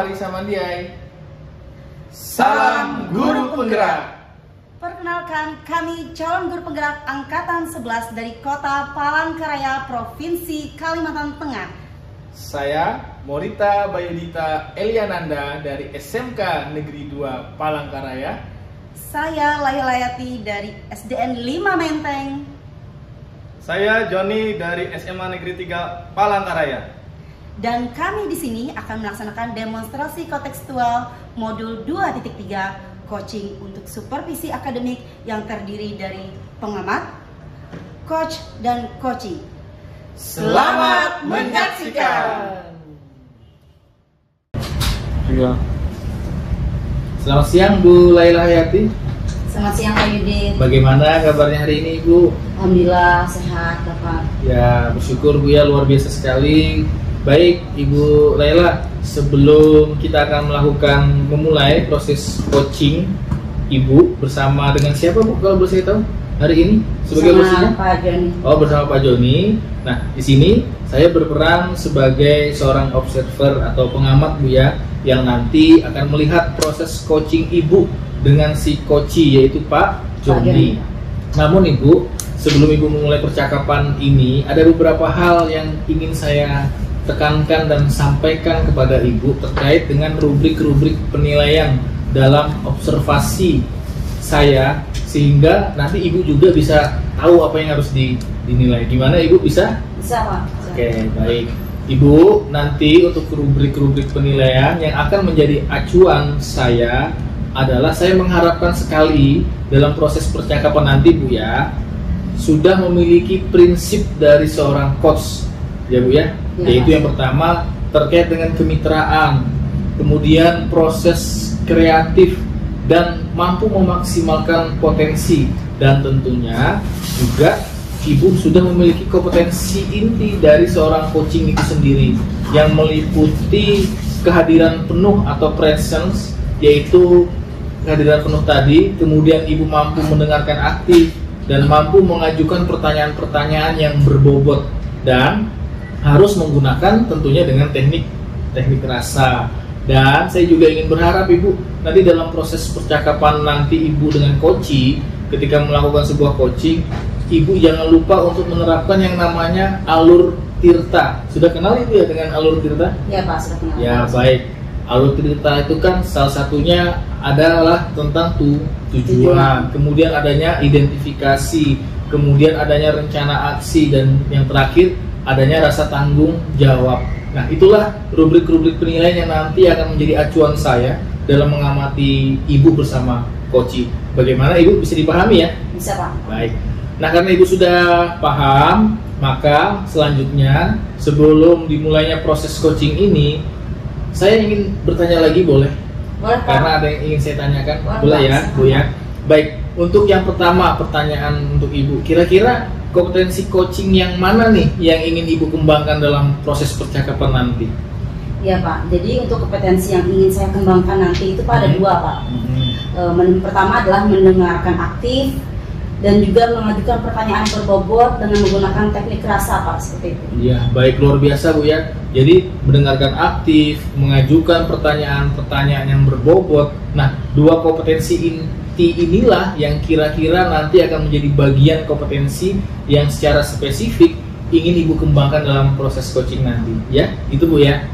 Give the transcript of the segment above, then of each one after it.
Hari Samandiai. Salam Guru Penggerak. Perkenalkan, kami calon guru penggerak Angkatan 11 dari Kota Palangkaraya, Provinsi Kalimantan Tengah. Saya Morita Bayudita Eliananda dari SMK Negeri 2 Palangkaraya. Saya Layati dari SDN 5 Menteng. Saya Joni dari SMA Negeri 3 Palangkaraya. Dan kami di sini akan melaksanakan demonstrasi kontekstual modul 2.3 coaching untuk supervisi akademik yang terdiri dari pengamat, coach, dan coaching. Selamat menyaksikan. Selamat siang Bu Laila Hayati. Selamat siang Pak Yudin. Bagaimana kabarnya hari ini Bu? Alhamdulillah sehat Bapak. Ya bersyukur Bu ya, luar biasa sekali. Baik Ibu Laila, sebelum kita akan memulai proses coaching Ibu bersama dengan siapa Bu kalau boleh saya tahu hari ini sebagai hostnya? Pak Joni. Oh, bersama Pak Joni. Nah, di sini saya berperan sebagai seorang observer atau pengamat Bu ya, yang nanti akan melihat proses coaching Ibu dengan si coachee yaitu Pak Joni. Namun Ibu, sebelum Ibu memulai percakapan ini, ada beberapa hal yang ingin saya tekankan dan sampaikan kepada Ibu terkait dengan rubrik-rubrik penilaian dalam observasi saya, sehingga nanti Ibu juga bisa tahu apa yang harus dinilai. Gimana Ibu bisa? Bisa Pak. Oke, baik. Ibu, nanti untuk rubrik-rubrik penilaian yang akan menjadi acuan saya adalah saya mengharapkan sekali dalam proses percakapan nanti Bu ya, sudah memiliki prinsip dari seorang coach ya Bu ya, yaitu yang pertama terkait dengan kemitraan, kemudian proses kreatif dan mampu memaksimalkan potensi, dan tentunya juga Ibu sudah memiliki kompetensi inti dari seorang coaching itu sendiri yang meliputi kehadiran penuh atau presence, yaitu kehadiran penuh tadi, kemudian Ibu mampu mendengarkan aktif dan mampu mengajukan pertanyaan-pertanyaan yang berbobot, dan harus menggunakan tentunya dengan teknik rasa. Dan saya juga ingin berharap Ibu nanti dalam proses percakapan nanti Ibu dengan coachee, ketika melakukan sebuah coaching, Ibu jangan lupa untuk menerapkan yang namanya alur tirta. Sudah kenal Ibu ya dengan alur tirta? Ya Pak, sudah kenal. Ya baik. Alur tirta itu kan salah satunya adalah tentang tujuan, kemudian adanya identifikasi, kemudian adanya rencana aksi, dan yang terakhir adanya rasa tanggung jawab. Nah, itulah rubrik-rubrik penilaian yang nanti akan menjadi acuan saya dalam mengamati Ibu bersama coachee. Bagaimana Ibu, bisa dipahami ya? Bisa Pak. Baik. Nah, karena Ibu sudah paham, maka selanjutnya sebelum dimulainya proses coaching ini, saya ingin bertanya lagi, boleh? Boleh Pak. Karena ada yang ingin saya tanyakan. Boleh ya, Bu ya. Baik, untuk yang pertama pertanyaan untuk Ibu, kira-kira kompetensi coaching yang mana nih yang ingin Ibu kembangkan dalam proses percakapan nanti? Iya Pak, jadi untuk kompetensi yang ingin saya kembangkan nanti itu Pak ada dua Pak. Pertama adalah mendengarkan aktif dan juga mengajukan pertanyaan berbobot dengan menggunakan teknik rasa Pak, seperti itu. Iya, baik, luar biasa Bu ya. Jadi mendengarkan aktif, mengajukan pertanyaan-pertanyaan yang berbobot. Nah, dua kompetensi inilah yang kira-kira nanti akan menjadi bagian kompetensi yang secara spesifik ingin Ibu kembangkan dalam proses coaching nanti, ya? Itu Bu ya?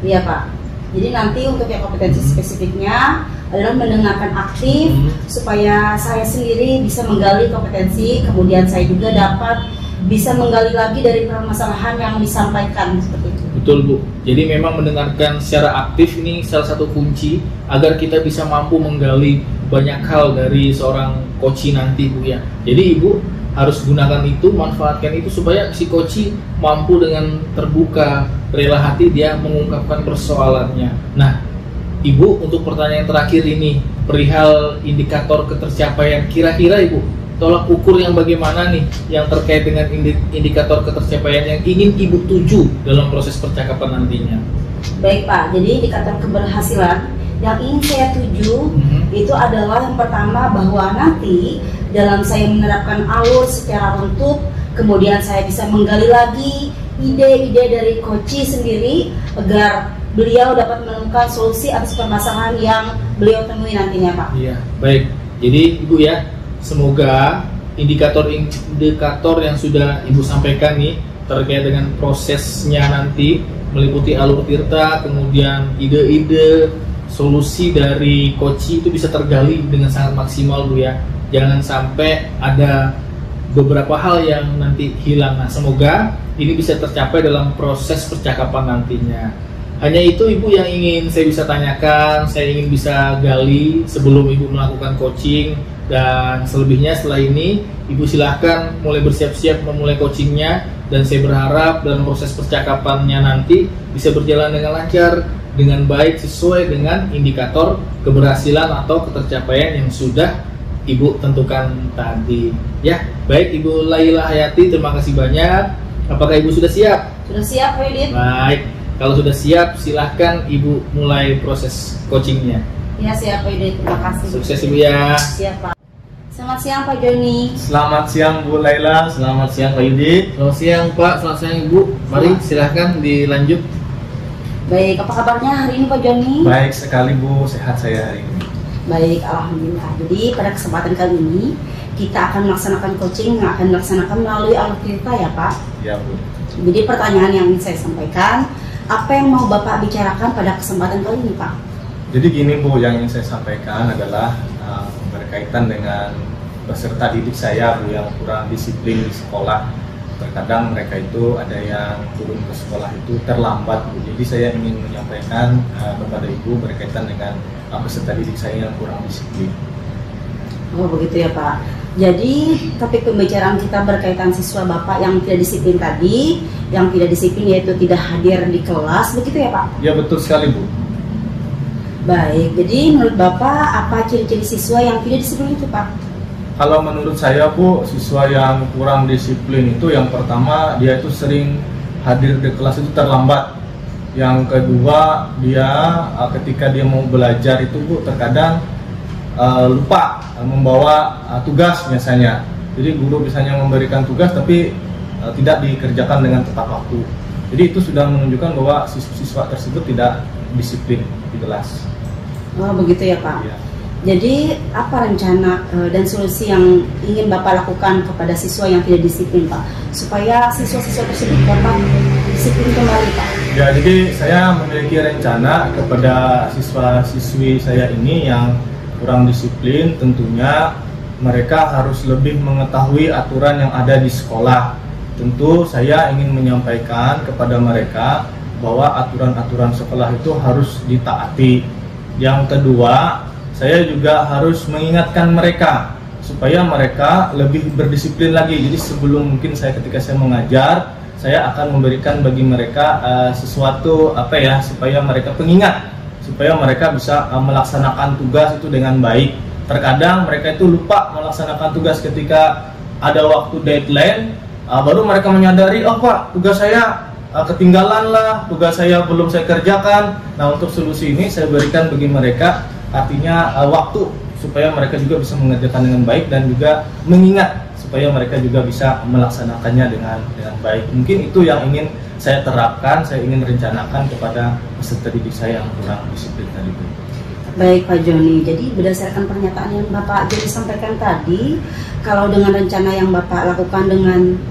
Iya Pak. Jadi nanti untuk yang kompetensi spesifiknya adalah mendengarkan aktif supaya saya sendiri bisa menggali kompetensi, kemudian saya juga dapat bisa menggali lagi dari permasalahan yang disampaikan, seperti itu. Betul Bu. Jadi memang mendengarkan secara aktif ini salah satu kunci agar kita bisa mampu menggali banyak hal dari seorang coachee nanti Bu ya. Jadi Ibu harus gunakan itu, manfaatkan itu supaya si coachee mampu dengan terbuka, rela hati dia mengungkapkan persoalannya. Nah, Ibu, untuk pertanyaan terakhir ini perihal indikator ketercapaian, kira-kira Ibu tolak ukur yang bagaimana nih yang terkait dengan indikator ketercapaian yang ingin Ibu tuju dalam proses percakapan nantinya? Baik Pak, jadi indikator keberhasilan yang ingin saya tuju itu adalah yang pertama bahwa nanti dalam saya menerapkan alur secara runtut, kemudian saya bisa menggali lagi ide-ide dari coachee sendiri agar beliau dapat menemukan solusi atas permasalahan yang beliau temui nantinya, Pak. Iya, baik. Jadi Ibu ya, semoga indikator-indikator yang sudah Ibu sampaikan nih terkait dengan prosesnya nanti meliputi alur tirta, kemudian ide-ide solusi dari Koci itu bisa tergali dengan sangat maksimal Bu ya. Jangan sampai ada beberapa hal yang nanti hilang. Nah, semoga ini bisa tercapai dalam proses percakapan nantinya. Hanya itu Ibu yang ingin saya bisa tanyakan, saya ingin bisa gali sebelum Ibu melakukan coaching, dan selebihnya setelah ini Ibu silahkan mulai bersiap-siap memulai coachingnya, dan saya berharap dalam proses percakapannya nanti bisa berjalan dengan lancar, dengan baik sesuai dengan indikator keberhasilan atau ketercapaian yang sudah Ibu tentukan tadi. Ya, baik Ibu Laila Hayati, terima kasih banyak. Apakah Ibu sudah siap? Sudah siap, Pak Yudit? Baik, kalau sudah siap silahkan Ibu mulai proses coachingnya. Ya, siap Pak Yudit, terima kasih. Sukses Ibu ya. Siap Pak. Selamat siang Pak Joni. Selamat siang Bu Laila, selamat siang Pak Yudi. Selamat siang Pak, selamat siang Ibu. Mari silahkan dilanjut. Baik, apa kabarnya hari ini Pak Joni? Baik sekali Bu, sehat saya hari ini. Baik, alhamdulillah. Jadi pada kesempatan kali ini kita akan melaksanakan coaching yang akan dilaksanakan melalui alur tirta ya Pak. Ya Bu. Jadi pertanyaan yang ingin saya sampaikan, apa yang mau Bapak bicarakan pada kesempatan kali ini Pak? Jadi gini Bu, yang ingin saya sampaikan adalah berkaitan dengan peserta didik saya Bu yang kurang disiplin di sekolah. Terkadang mereka itu ada yang turun ke sekolah itu terlambat Bu. Jadi saya ingin menyampaikan kepada Ibu berkaitan dengan peserta didik saya yang kurang disiplin. Oh begitu ya Pak. Jadi topik pembicaraan kita berkaitan siswa Bapak yang tidak disiplin tadi, yang tidak disiplin yaitu tidak hadir di kelas, begitu ya Pak? Ya betul sekali Bu. Baik, jadi menurut Bapak apa ciri-ciri siswa yang tidak disiplin itu Pak? Kalau menurut saya Bu, siswa yang kurang disiplin itu yang pertama dia itu sering hadir di kelas itu terlambat. Yang kedua dia ketika dia mau belajar itu Bu terkadang lupa membawa tugas biasanya. Jadi guru biasanya memberikan tugas tapi tidak dikerjakan dengan tepat waktu. Jadi itu sudah menunjukkan bahwa siswa tersebut tidak disiplin di kelas. Oh begitu ya Pak. Ya. Jadi apa rencana dan solusi yang ingin Bapak lakukan kepada siswa yang tidak disiplin Pak, supaya siswa-siswa tersebut dapat disiplin kembali Pak? Ya, jadi saya memiliki rencana kepada siswa-siswi saya ini yang kurang disiplin. Tentunya mereka harus lebih mengetahui aturan yang ada di sekolah. Tentu saya ingin menyampaikan kepada mereka bahwa aturan-aturan sekolah itu harus ditaati. Yang kedua, saya juga harus mengingatkan mereka supaya mereka lebih berdisiplin lagi. Jadi sebelum mungkin ketika saya mengajar, saya akan memberikan bagi mereka sesuatu supaya mereka pengingat, supaya mereka bisa melaksanakan tugas itu dengan baik. Terkadang mereka itu lupa melaksanakan tugas ketika ada waktu deadline, baru mereka menyadari, oh Pak, tugas saya ketinggalan lah, tugas saya belum saya kerjakan. Nah, untuk solusi ini saya berikan bagi mereka, artinya waktu supaya mereka juga bisa mengerjakan dengan baik dan juga mengingat supaya mereka juga bisa melaksanakannya dengan baik. Mungkin itu yang ingin saya terapkan, saya ingin rencanakan kepada peserta didik saya yang kurang disiplin tadi. Baik Pak Joni, jadi berdasarkan pernyataan yang Bapak Joni sampaikan tadi, kalau dengan rencana yang Bapak lakukan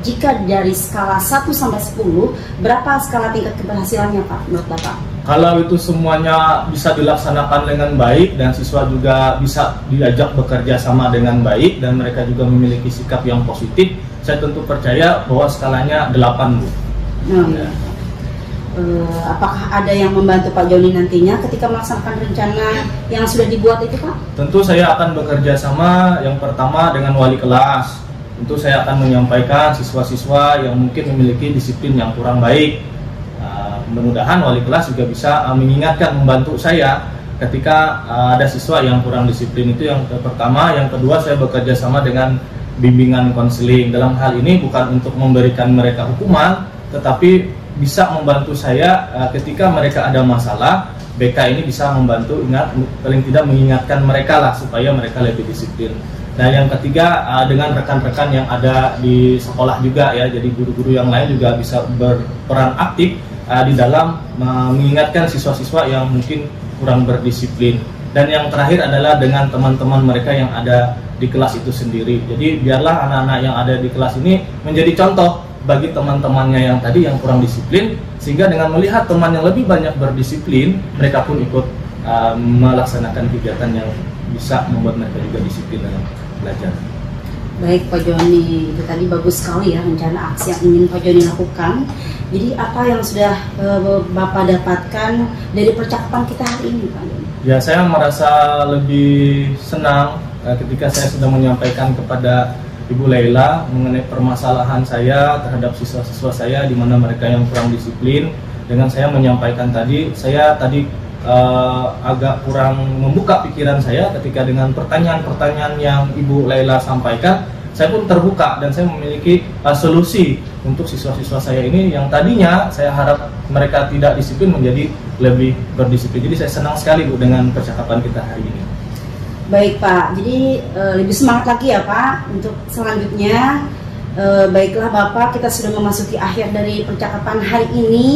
jika dari skala 1 sampai 10, berapa skala tingkat keberhasilannya Pak menurut Bapak? Kalau itu semuanya bisa dilaksanakan dengan baik dan siswa juga bisa diajak bekerja sama dengan baik dan mereka juga memiliki sikap yang positif, saya tentu percaya bahwa skalanya 8 Bu. Ya. Apakah ada yang membantu Pak Joni nantinya ketika melaksanakan rencana yang sudah dibuat itu Pak? Tentu saya akan bekerja sama yang pertama dengan wali kelas. Tentu saya akan menyampaikan siswa-siswa yang mungkin memiliki disiplin yang kurang baik. Mudah-mudahan wali kelas juga bisa mengingatkan, membantu saya ketika ada siswa yang kurang disiplin. Itu yang pertama. Yang kedua, saya bekerja sama dengan bimbingan konseling. Dalam hal ini bukan untuk memberikan mereka hukuman, tetapi bisa membantu saya ketika mereka ada masalah. BK ini bisa membantu paling tidak mengingatkan mereka lah supaya mereka lebih disiplin. Nah, yang ketiga dengan rekan-rekan yang ada di sekolah juga ya, jadi guru-guru yang lain juga bisa berperan aktif di dalam mengingatkan siswa-siswa yang mungkin kurang berdisiplin. Dan yang terakhir adalah dengan teman-teman mereka yang ada di kelas itu sendiri. Jadi biarlah anak-anak yang ada di kelas ini menjadi contoh bagi teman-temannya yang tadi yang kurang disiplin, sehingga dengan melihat teman yang lebih banyak berdisiplin, mereka pun ikut melaksanakan kegiatan yang bisa membuat mereka juga disiplin dalam belajar. Baik Pak Joni, itu tadi bagus sekali ya rencana aksi yang ingin Pak Joni lakukan. Jadi apa yang sudah Bapak dapatkan dari percakapan kita hari ini Pak Joni? Ya, saya merasa lebih senang ketika saya sudah menyampaikan kepada Ibu Laila mengenai permasalahan saya terhadap siswa-siswa saya di mana mereka yang kurang disiplin. Dengan saya menyampaikan tadi, saya tadi agak kurang membuka pikiran saya ketika dengan pertanyaan-pertanyaan yang Ibu Laila sampaikan, saya pun terbuka dan saya memiliki solusi untuk siswa-siswa saya ini yang tadinya saya harap mereka tidak disiplin menjadi lebih berdisiplin. Jadi saya senang sekali Bu dengan percakapan kita hari ini. Baik Pak, jadi lebih semangat lagi ya Pak untuk selanjutnya. Baiklah Bapak, kita sudah memasuki akhir dari percakapan hari ini.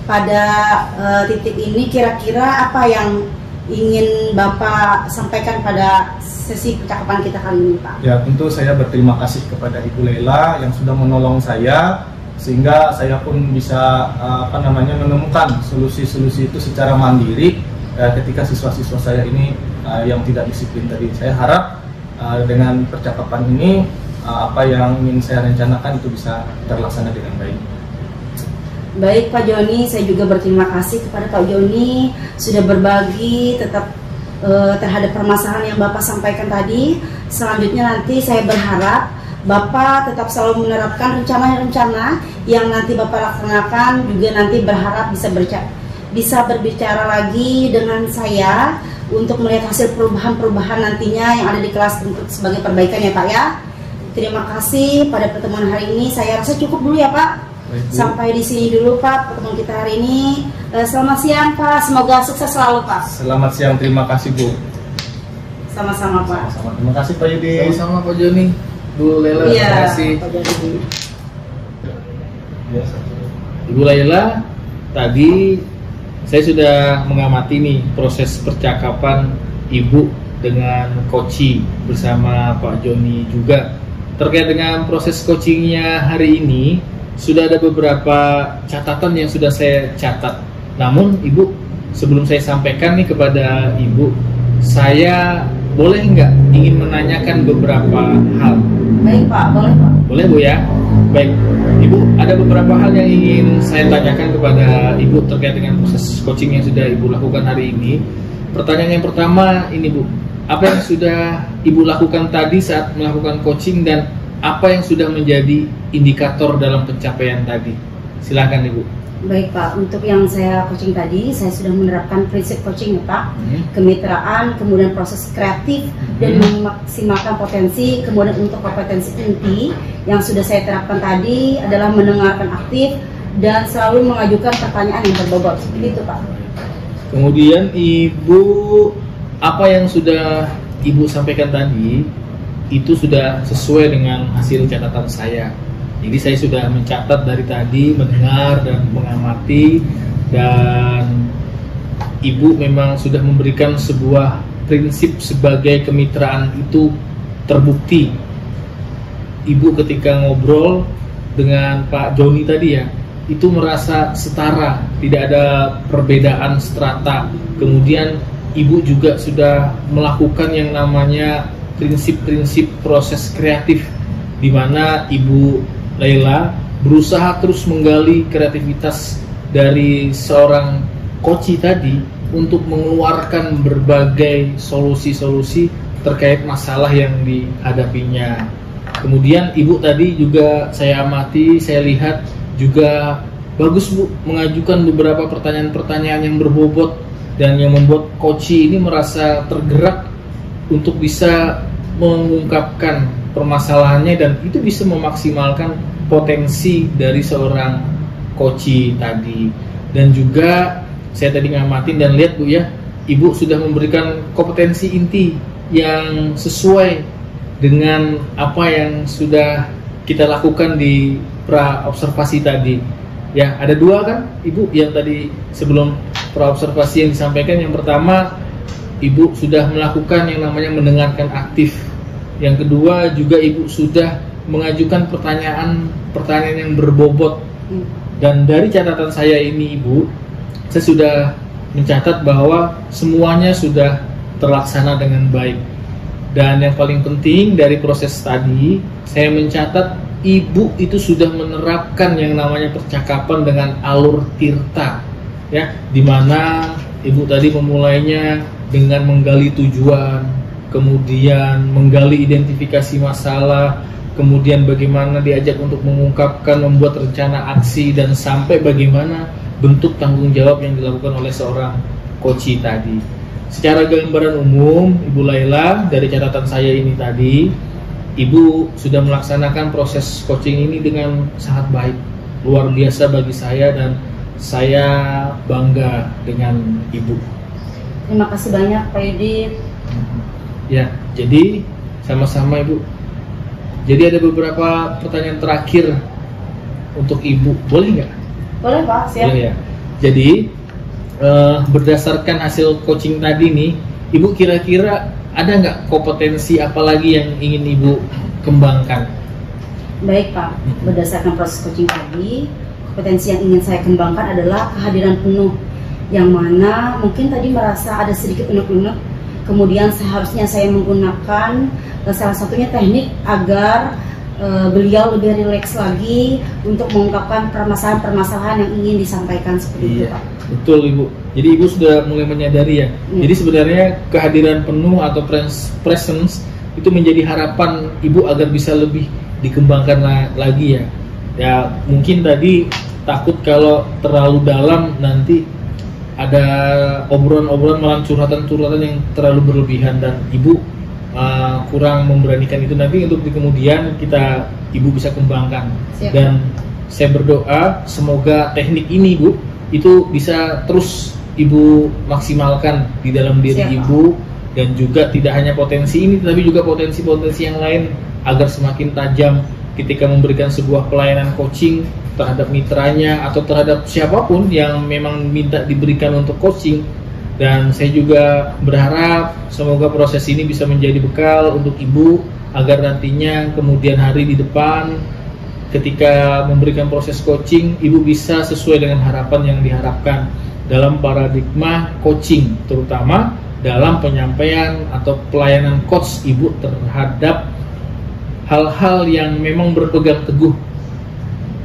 Pada titik ini kira-kira apa yang ingin Bapak sampaikan pada sesi percakapan kita kali ini Pak? Ya, tentu saya berterima kasih kepada Ibu Laila yang sudah menolong saya sehingga saya pun bisa menemukan solusi-solusi itu secara mandiri ketika siswa-siswa saya ini yang tidak disiplin tadi. Saya harap dengan percakapan ini apa yang ingin saya rencanakan itu bisa terlaksana dengan baik. Baik Pak Joni, saya juga berterima kasih kepada Pak Joni sudah berbagi tetap terhadap permasalahan yang Bapak sampaikan tadi. Selanjutnya nanti saya berharap Bapak tetap selalu menerapkan rencana-rencana yang nanti Bapak laksanakan, juga nanti berharap bisa berbicara lagi dengan saya untuk melihat hasil perubahan-perubahan nantinya yang ada di kelas untuk sebagai perbaikan ya Pak ya. Terima kasih pada pertemuan hari ini, saya rasa cukup dulu ya Pak. Sampai di sini dulu Pak pertemuan kita hari ini. Selamat siang Pak, semoga sukses selalu Pak. Selamat siang, terima kasih Bu. Sama-sama Pak. Sama-sama, terima kasih Pak Yudi. Sama-sama Pak Joni, Bu Laila, terima kasih. Pak Joni. Ibu Laila, tadi saya sudah mengamati nih proses percakapan Ibu dengan Koci bersama Pak Joni juga. Terkait dengan proses coachingnya hari ini, sudah ada beberapa catatan yang sudah saya catat. Namun Ibu, sebelum saya sampaikan nih kepada Ibu, saya boleh nggak ingin menanyakan beberapa hal? Baik Pak, boleh Pak. Boleh Bu ya? Baik, Ibu, ada beberapa hal yang ingin saya tanyakan kepada Ibu terkait dengan proses coaching yang sudah Ibu lakukan hari ini. Pertanyaan yang pertama ini Bu, apa yang sudah Ibu lakukan tadi saat melakukan coaching dan apa yang sudah menjadi indikator dalam pencapaian tadi? Silakan Ibu. Baik Pak, untuk yang saya coaching tadi, saya sudah menerapkan prinsip coaching ya Pak. Kemitraan, kemudian proses kreatif, dan memaksimalkan potensi. Kemudian untuk kompetensi inti yang sudah saya terapkan tadi adalah mendengarkan aktif dan selalu mengajukan pertanyaan yang berbobot. Seperti itu Pak. Kemudian Ibu, apa yang sudah Ibu sampaikan tadi itu sudah sesuai dengan hasil catatan saya. Jadi saya sudah mencatat dari tadi, mendengar dan mengamati, dan Ibu memang sudah memberikan sebuah prinsip sebagai kemitraan itu terbukti. Ibu ketika ngobrol dengan Pak Joni tadi ya, itu merasa setara, tidak ada perbedaan strata. Kemudian Ibu juga sudah melakukan yang namanya prinsip-prinsip proses kreatif, di mana Ibu Laila berusaha terus menggali kreativitas dari seorang coach tadi untuk mengeluarkan berbagai solusi-solusi terkait masalah yang dihadapinya. Kemudian Ibu tadi juga saya amati, saya lihat juga bagus Bu mengajukan beberapa pertanyaan-pertanyaan yang berbobot dan yang membuat coach ini merasa tergerak untuk bisa mengungkapkan permasalahannya, dan itu bisa memaksimalkan potensi dari seorang coach tadi. Dan juga saya tadi ngamatin dan lihat Bu ya, Ibu sudah memberikan kompetensi inti yang sesuai dengan apa yang sudah kita lakukan di pra observasi tadi. Ya, ada dua kan Ibu yang tadi sebelum praobservasi yang disampaikan. Yang pertama, Ibu sudah melakukan yang namanya mendengarkan aktif. Yang kedua juga Ibu sudah mengajukan pertanyaan yang berbobot. Dan dari catatan saya ini Ibu, saya sudah mencatat bahwa semuanya sudah terlaksana dengan baik. Dan yang paling penting dari proses tadi, saya mencatat Ibu itu sudah menerapkan yang namanya percakapan dengan alur tirta, ya, dimana Ibu tadi memulainya dengan menggali tujuan, kemudian menggali identifikasi masalah, kemudian bagaimana diajak untuk mengungkapkan, membuat rencana aksi, dan sampai bagaimana bentuk tanggung jawab yang dilakukan oleh seorang coach tadi. Secara gambaran umum, Ibu Laila, dari catatan saya ini tadi, Ibu sudah melaksanakan proses coaching ini dengan sangat baik, luar biasa bagi saya, dan saya bangga dengan Ibu. Terima kasih banyak Pak Yudit. Ya, jadi sama-sama Ibu. Jadi ada beberapa pertanyaan terakhir untuk Ibu, boleh nggak? Boleh Pak, siap. Boleh ya. Jadi berdasarkan hasil coaching tadi nih, Ibu kira-kira ada nggak kompetensi apa lagi yang ingin Ibu kembangkan? Baik Pak, berdasarkan proses coaching tadi, kompetensi yang ingin saya kembangkan adalah kehadiran penuh, yang mana mungkin tadi merasa ada sedikit unek-unek, kemudian seharusnya saya menggunakan salah satunya teknik agar beliau lebih rileks lagi untuk mengungkapkan permasalahan-permasalahan yang ingin disampaikan seperti itu Pak. Betul Ibu. Jadi Ibu sudah mulai menyadari ya. Jadi sebenarnya kehadiran penuh atau presence itu menjadi harapan Ibu agar bisa lebih dikembangkan lagi ya. Ya mungkin tadi takut kalau terlalu dalam nanti ada obrolan-obrolan malah curhatan-curhatan yang terlalu berlebihan, dan Ibu kurang memberanikan itu. Nanti untuk di kemudian Ibu bisa kembangkan. Siap. Dan saya berdoa semoga teknik ini Bu itu bisa terus Ibu maksimalkan di dalam diri Siap, Ibu, dan juga tidak hanya potensi ini tapi juga potensi-potensi yang lain agar semakin tajam ketika memberikan sebuah pelayanan coaching terhadap mitranya atau terhadap siapapun yang memang minta diberikan untuk coaching. Dan saya juga berharap semoga proses ini bisa menjadi bekal untuk Ibu agar nantinya kemudian hari di depan ketika memberikan proses coaching, Ibu bisa sesuai dengan harapan yang diharapkan dalam paradigma coaching, terutama dalam penyampaian atau pelayanan coach Ibu terhadap hal-hal yang memang berpegang teguh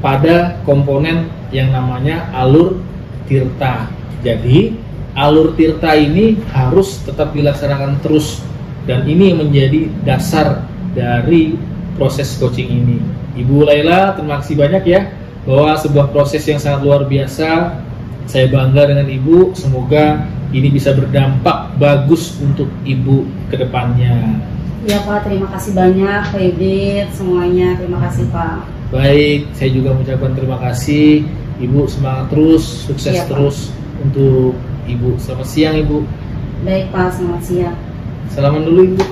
pada komponen yang namanya alur tirta. Jadi alur tirta ini harus tetap dilaksanakan terus, dan ini menjadi dasar dari proses coaching ini. Ibu Laila, terima kasih banyak ya, bahwa sebuah proses yang sangat luar biasa. Saya bangga dengan Ibu, semoga ini bisa berdampak bagus untuk Ibu ke depannya. Ya Pak, terima kasih banyak Pak Yudit, semuanya terima kasih Pak. Baik, saya juga mengucapkan terima kasih. Ibu semangat terus, sukses Pak. terus untuk Ibu. Selamat siang Ibu. Baik Pak, selamat siang. Salaman dulu Ibu.